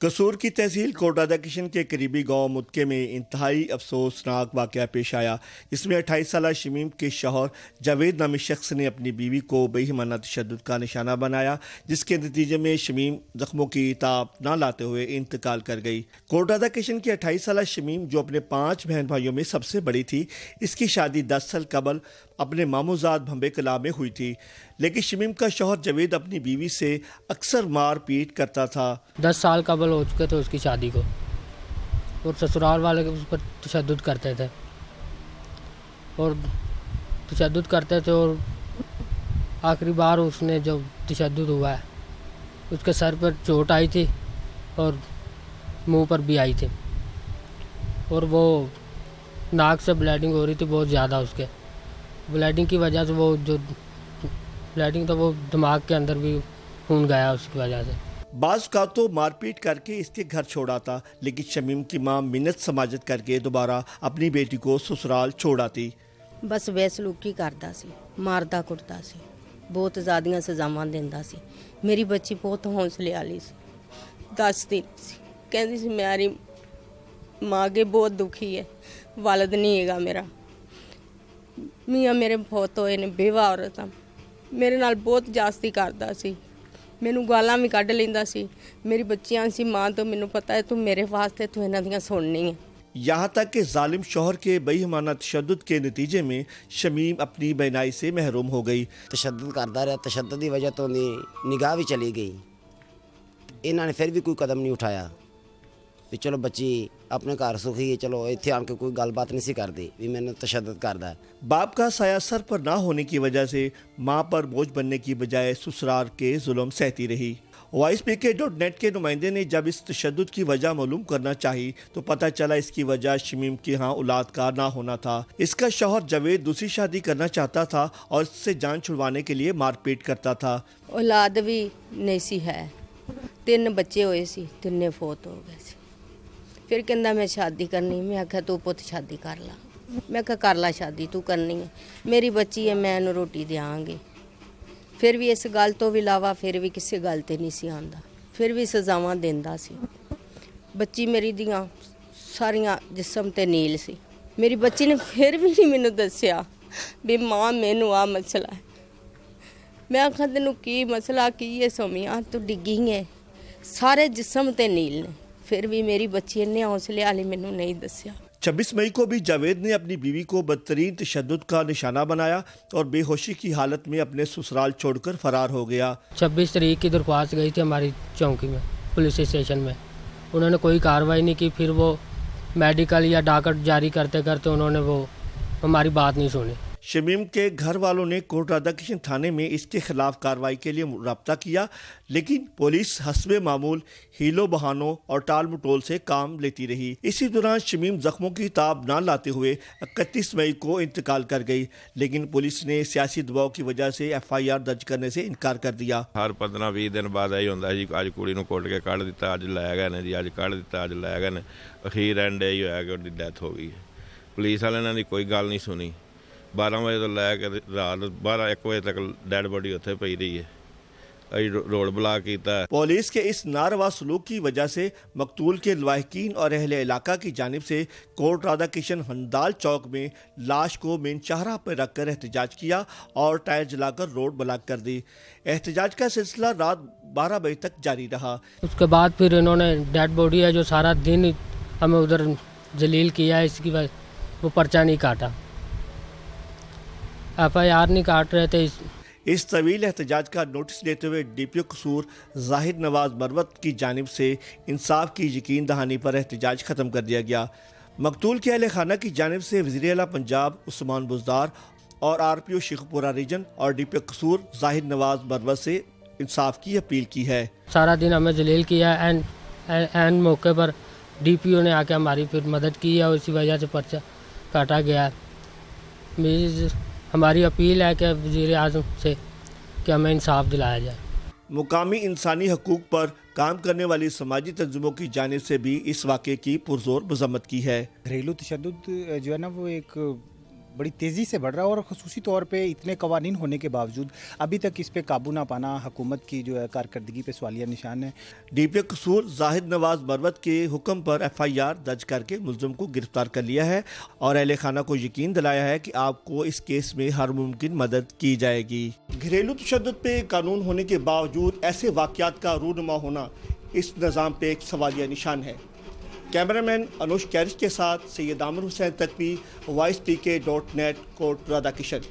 कसूर की तहसील कोटरादा किशन के करीबी गांव मुदके में इंतहाई अफसोसनाक वाक़या पेश आया, जिसमें 28 साला शमीम के शौहर जावेद नामी शख्स ने अपनी बीवी को बेईमाना तशद्दुद का निशाना बनाया, जिसके नतीजे में शमीम जख्मों की ताब न लाते हुए इंतकाल कर गई। कोटरादा किशन की 28 साला शमीम, जो अपने 5 बहन भाइयों में सबसे बड़ी थी, इसकी शादी 10 साल कबल अपने मामूजाद भंबे कला में हुई थी, लेकिन शमीम का शौहर जावेद अपनी बीवी से अक्सर मार पीट करता था। 10 साल कबल हो चुके थे उसकी शादी को, और ससुराल वाले उस पर तशद्दुद करते थे और आखिरी बार उसने जो तशद्दुद हुआ है उसके सर पर चोट आई थी और मुंह पर भी आई थी, और वो नाक से ब्लीडिंग हो रही थी बहुत ज़्यादा। उसके ब्लीडिंग की वजह से वो दिमाग के अंदर भी खून गया उसकी वजह से। बाज़ का तो मारपीट करके इसके घर छोड़ा था, लेकिन शमीम की मां मिन्नत समाजत करके दोबारा अपनी बेटी को ससुराल छोड़ आती। बस बेसलूकी करता सी, मारदा कुटदा सी, बहुत ज़्यादा सज़ावां दिंदा सी। मेरी बच्ची बहुत हौसले वाली सी, दसदी सी, कहती सी मेरी माँ के बहुत दुखी है, वालद नहीं हैगा मेरा, मियाँ मेरे बहुत होए ने, बेवा औरत आ, मेरे नाल बहुत जास्ती करदा सी, मैनू गालां भी कढ़ लैंदा सी। मेरी बच्चियां सी, माँ तो मैनू पता है तू मेरे वास्ते तू इन्हां दियां सुननी है। यहाँ तक कि जालिम शौहर के बेईमाना तशद्दुद के नतीजे में शमीम अपनी बेनाई से महरूम हो गई। तशद्दुद करता रहा, तशद्दुद की वजह तो निगाह भी चली गई। इन्होंने फिर भी कोई कदम नहीं उठाया भी चलो बच्ची अपने घर सुखी है, चलो इत्थे आन के कोई गलबात नहीं सी करती भी मैंने तशद्दुद करदा है। बाप का साया सर पर ना होने की वजह से मां पर बोझ बनने की बजाय ससुराल के जुल्म सहती रही। YSPK.net के नुमाइंदे ने जब इस तशद्दुद की वजह मालूम करना चाही तो पता चला इसकी वजह शमीम के यहाँ औलाद का ना होना था। इसका शौहर जावेद दूसरी शादी करना चाहता था और इससे जान छुड़वाने के लिए मारपीट करता था। औलाद भी नहीं सी है, 3 बच्चे होए सी, 3 फौत हो गए सी। फिर कहंदा मैं शादी करनी, मैं आख्या तू पुत शादी कर ला, मैं आख्या कर ला शादी, तू करनी है, मेरी बच्ची है, मैं इन्हूं रोटी देंगे। फिर भी इस गल तो भी इलावा फिर भी किसी गल ते नहीं सी आंदा, फिर भी सज़ावां दिंदा सी। बच्ची मेरी दियां सारियां जिस्म ते नील सी। मेरी बच्ची ने फिर भी नहीं मैनूं दस्सिया भी मां मैनूं आ मसला है। मैं आख्या तैनूं की मसला की है सोमिया, तू डिग्गी है, सारे जिस्म ते नील ने, फिर भी मेरी बच्ची ने हौसले वाली मैनूं नहीं दस्सिया। 26 मई को भी जावेद ने अपनी बीवी को बदतरीन तशद्दुद का निशाना बनाया और बेहोशी की हालत में अपने ससुराल छोड़कर फरार हो गया। 26 तारीख की दरख्वास्त गई थी हमारी चौकी में, पुलिस स्टेशन में, उन्होंने कोई कार्रवाई नहीं की। फिर वो मेडिकल या डाकट जारी करते करते उन्होंने वो हमारी बात नहीं सुनी। शमीम के घर वालों ने कोटरादा किशन थाने में इसके खिलाफ कार्रवाई के लिए राब्ता किया, लेकिन पुलिस हस्बे मामूल हीलो बहानों और टाल मटोल से काम लेती रही। इसी दौरान शमीम जख्मों की ताब न लाते हुए 31 मई को इंतकाल कर गई, लेकिन पुलिस ने सियासी दबाव की वजह से FIR दर्ज करने से इनकार कर दिया। हर 15-20 दिन बाद यही होंदा जी, अज कुड़ी नूं कुट के कढ़ दिता, अज लै गए ने जी, अज कढ़ दिता, अज लै गए ने। अखीर एंड यही होया कि उहदी डेथ हो गई। पुलिस वाले ने कोई गल नहीं सुनी। 12 बजे तो लैके रात 12-1 बजे तक डेड बॉडी उत्थे पई रही है। अभी रोड ब्लॉक किया। पुलिस के इस नारवा सलूक की वजह से मकतूल के लवाहिकीन और अहले इलाका की जानिब से कोटरादा किशन हंदाल चौक में लाश को मेन शाहराह पर रखकर एहतजाज किया और टायर जलाकर रोड ब्लॉक कर दी। एहतजाज का सिलसिला रात 12 बजे तक जारी रहा। उसके बाद फिर इन्होंने डेड बॉडी है जो सारा दिन हमें उधर जलील किया है, इसकी वजह वो पर्चा नहीं काटा, FIR नहीं काट रहे थे। इस तवील एहतजाज का नोटिस लेते हुए DPO कसूर जाहिर नवाज मरवत की जानिब से इंसाफ की यकीन दहानी पर एहतजाज ख़त्म कर दिया गया। मकतूल के अहले खाना की जानिब से वज़ीर आला पंजाब उस्मान बुज़दार और RPO शेखपुरा रीजन और DPO कसूर जाहिर नवाज मरवत से इंसाफ की अपील की है। सारा दिन हमें जलील किया एंड मौके पर DPO ने आके हमारी फिर मदद की है, इसी वजह से पर्चा काटा गया। हमारी अपील है कि वज़ीर आज़म से कि हमें इंसाफ दिलाया जाए। मुकामी इंसानी हकूक़ पर काम करने वाली समाजी तंजुमों की जानिब से भी इस वाक़े की पुरजोर मज़म्मत की है। घरेलू तशद्दुद जो है ना वो एक बड़ी तेज़ी से बढ़ रहा है और ख़ुसूसी तौर पे इतने कवानीन होने के बावजूद अभी तक इस पे काबू ना पाना हुकूमत की जो है कारकर्दगी पे सवालिया निशान है। डीपीओ कसूर जाहिद नवाज बरवत के हुक्म पर FIR दर्ज करके मुलजिम को गिरफ्तार कर लिया है और अहले खाना को यकीन दिलाया है कि आपको इस केस में हर मुमकिन मदद की जाएगी। घरेलू तशद्दुद पे कानून होने के बावजूद ऐसे वाक़यात का रूनुमा होना इस निज़ाम पे एक सवालिया निशान है। कैमरामैन अनुष कैरिश के साथ सैयद आमिर हुसैन तकवी, voicepk.net, कोट राधाकिशन।